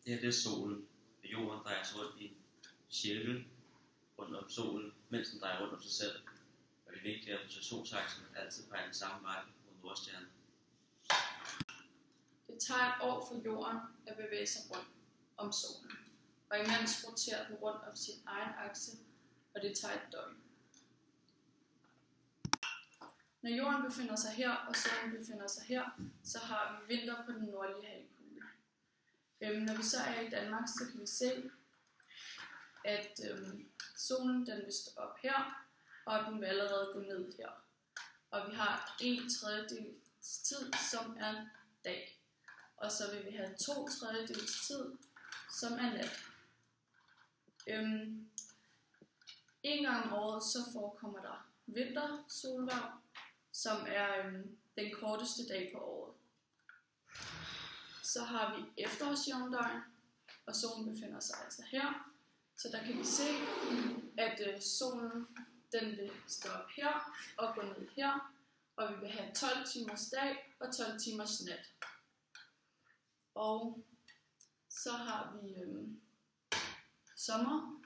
Det her det er solen, og jorden drejer sig rundt i en cirkel rundt om solen, mens den drejer rundt om sig selv. Og det er vigtigt at positionsaksen altid peger den samme vej mod Nordstjernen. Det tager et år for jorden at bevæge sig rundt om solen, og imens roterer den rundt om sin egen akse, og det tager et døgn. Når jorden befinder sig her, og solen befinder sig her, så har vi vinter på den nordlige halvkugle. Når vi så er i Danmark, så kan vi se, at solen den vil stå op her, og den vil allerede gå ned her. Og vi har 1/3 tid, som er dag. Og så vil vi have 2/3 tid, som er nat. En gang om året, så forekommer der vintersolværv, som er den korteste dag på året. Så har vi efterårsjævndøgn, og solen befinder sig altså her. Så der kan vi se, at solen den vil stå op her og gå ned her, og vi vil have 12 timers dag og 12 timers nat. Og så har vi sommer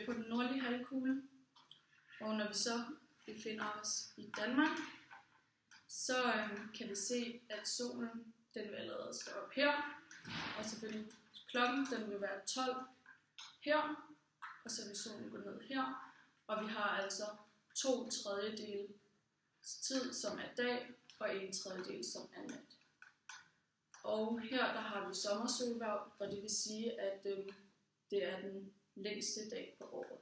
på den nordlige halvkugle, og når vi så befinder os i Danmark, så kan vi se, at solen den vil allerede stå op her, og selvfølgelig klokken den vil være 12 her, og så vil solen gå ned her, og vi har altså 2/3 tid, som er dag, og 1/3 som er nat. Og her der har vi sommersolværv, og det vil sige, at det er den længste dag på året.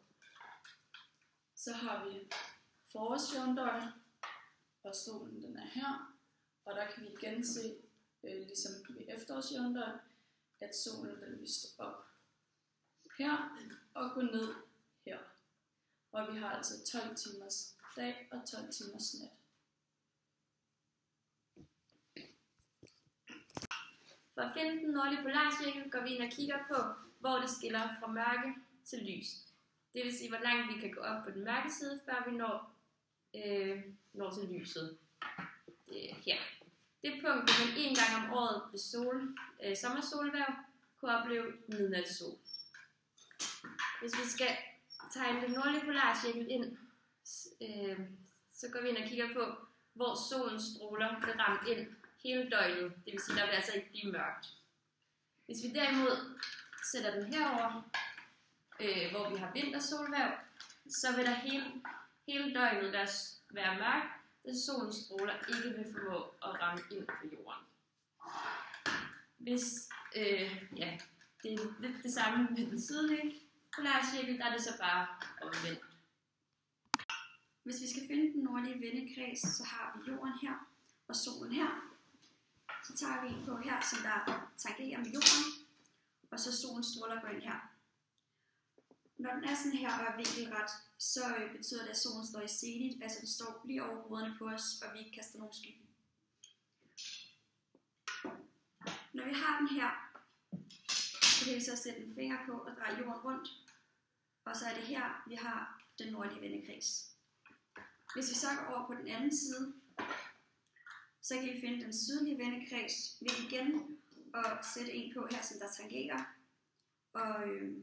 Så har vi forårsjævndøgn, og solen den er her, og der kan vi igen se, ligesom ved efterårsjævndøgn, at solen den vil stå op her og gå ned her. Og vi har altså 12 timers dag og 12 timers nat. For at finde den nordlige polarcirkel går vi ind og kigger på, hvor det skiller fra mørke til lys. Det vil sige, hvor langt vi kan gå op på den mørke side, før vi når til lyset. Her. Det punkt, hvor man en gang om året ved sommersolværv kunne opleve midnatssol. Hvis vi skal tegne den nordlige polarcirkel ind, så går vi ind og kigger på, hvor solens stråler vil ramme ind hele døgnet. Det vil sige, der vil altså ikke blive mørkt. Hvis vi derimod sætter den herover, hvor vi har vintersolværv, så vil der hele døgnet være mørkt, da solens stråler ikke vil formå at ramme ind på jorden. Hvis det er lidt det samme med den sydlige polarcirkel, der er det så bare omvendt. Hvis vi skal finde den nordlige vendekreds, så har vi jorden her og solen her. Så tager vi en på her, som der tangerer med jorden, og så solens stråler går ind her. Når den er sådan her og er vinkelret, så betyder det, at solen står i zenit, altså den står lige over hovederne på os, og vi ikke kaster nogen skygge. Når vi har den her, så kan vi så sætte en finger på og dreje jorden rundt, og så er det her, vi har den nordlige vendekreds. Hvis vi så går over på den anden side, så kan vi finde den sydlige vendekreds ved igen og sætte en på her, som der tangerer, og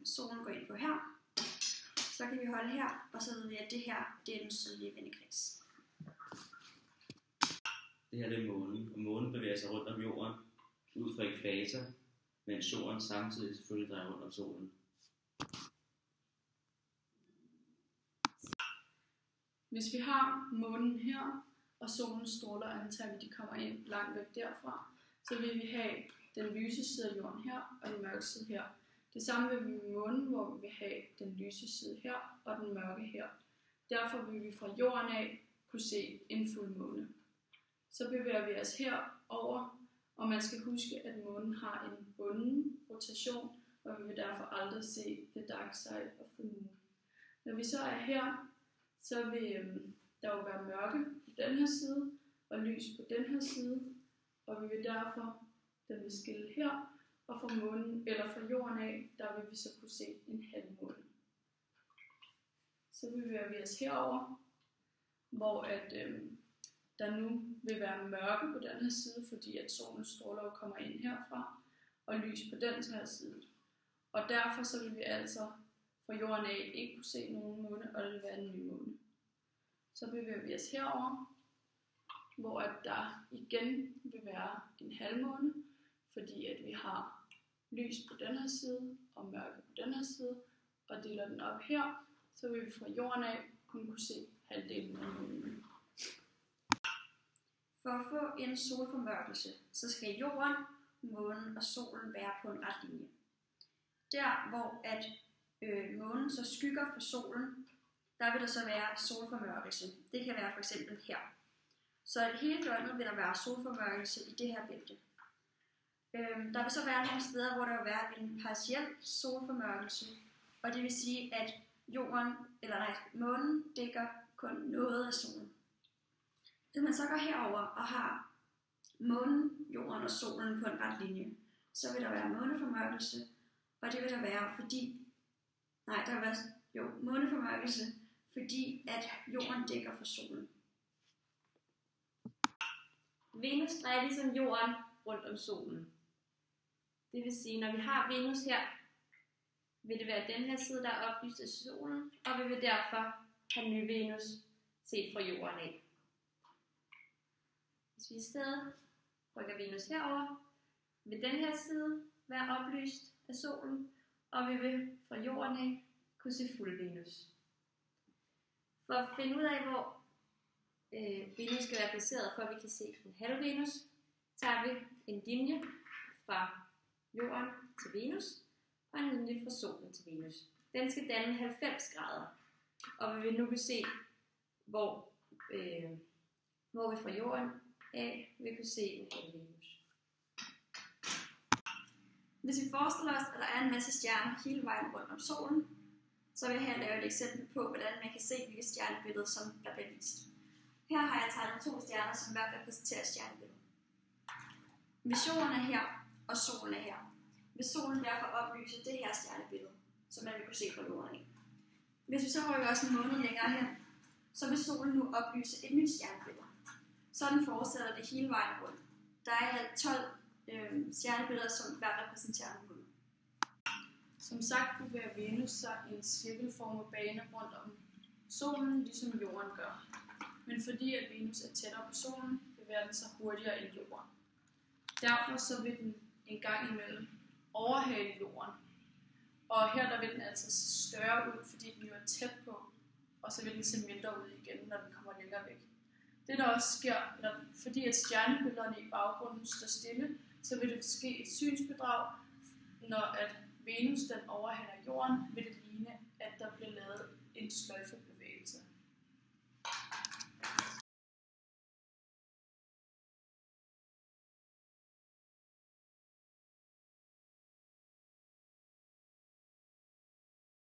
solen går ind på her. Så kan vi holde her, og så ved vi, at det her, det er den sydlige vendekreds. Det her det er månen, og månen bevæger sig rundt om jorden ud fra ækvator, mens jorden samtidig selvfølgelig drejer rundt om solen. Hvis vi har månen her, og solens stråler antager vi, de kommer ind langt væk derfra, så vil vi have den lyse side af jorden her, og den mørke side her. Det samme vil vi med månen, hvor vi vil have den lyse side her, og den mørke her. Derfor vil vi fra jorden af kunne se en fuldmåne. Så bevæger vi os herover, og man skal huske, at månen har en bunden rotation, og vi vil derfor aldrig se the dark side of the moon. Når vi så er her, så vil der jo være mørke på den her side, og lys på den her side, og vi vil derfor, den vil skille her, og fra månen, eller fra jorden af, der vil vi så kunne se en halvmåne. Så bevæger vi os herover, hvor at der nu vil være mørke på den her side, fordi at solens stråler kommer ind herfra, og lys på den her side. Og derfor så vil vi altså fra jorden af ikke kunne se nogen måne, og det vil være en ny måne. Så bevæger vi os herover, hvor at der igen vil være en halvmåne, fordi at vi har lys på den her side og mørke på den her side, og deler den op her, så vil vi fra jorden af kun kunne se halvdelen af månen. For at få en solformørkelse, så skal jorden, månen og solen være på en ret linje. Der hvor at månen så skygger for solen, der vil der så være solformørkelse. Det kan være for eksempel her. Så hele døgnet vil der være solformørkelse i det her bælte. Der vil så være nogle steder, hvor der vil være en partiel solformørkelse, og det vil sige, at månen dækker kun noget af solen. Hvis man så går herover og har månen, jorden og solen på en ret linje, så vil der være måneformørkelse, og det vil der være måneformørkelse, fordi at jorden dækker for solen. Venus drejer ligesom jorden rundt om solen. Det vil sige, når vi har Venus her, vil det være den her side, der er oplyst af solen, og vi vil derfor have ny Venus set fra jorden af. Hvis vi i stedet rykker Venus herover, vil den her side være oplyst af solen, og vi vil fra jorden af kunne se fuld Venus. For at finde ud af, hvor Venus skal være placeret, for at vi kan se en halv Venus, tager vi en linje fra jorden til Venus, og en linje fra solen til Venus. Den skal danne 90 grader, og vi vil nu kunne se, hvor vi fra jorden af vil kunne se en halv Venus. Hvis vi forestiller os, at der er en masse stjerner hele vejen rundt om solen, så vil jeg her lave et eksempel på, hvordan man kan se, hvilke stjernebilleder, som er bevist. Her har jeg tegnet 2 stjerner, som hver repræsenterer stjernebilledet. Hvis jorden er her, og solen er her, vil solen derfor oplyse det her stjernebillede, som man vil kunne se fra jorden af. Hvis vi så rykker også en måned længere hen, så vil solen nu oplyse et nyt stjernebillede. Sådan fortsætter det hele vejen rundt. Der er 12 stjernebilleder, som hver repræsenterer en måned. Som sagt bevæger Venus sig i en cirkelformet bane rundt om solen, ligesom jorden gør. Men fordi at Venus er tættere på solen, bevæger den sig hurtigere end jorden. Derfor så vil den en gang imellem overhale jorden. Og her der vil den altså se større ud, fordi den jo er tæt på, og så vil den se mindre ud igen, når den kommer længere væk. Det der også sker, fordi at stjernebillederne i baggrunden står stille, så vil det ske et synsbedrag. Når at Venus den overhaler jorden, vil det ligne, at der bliver lavet en sløjfe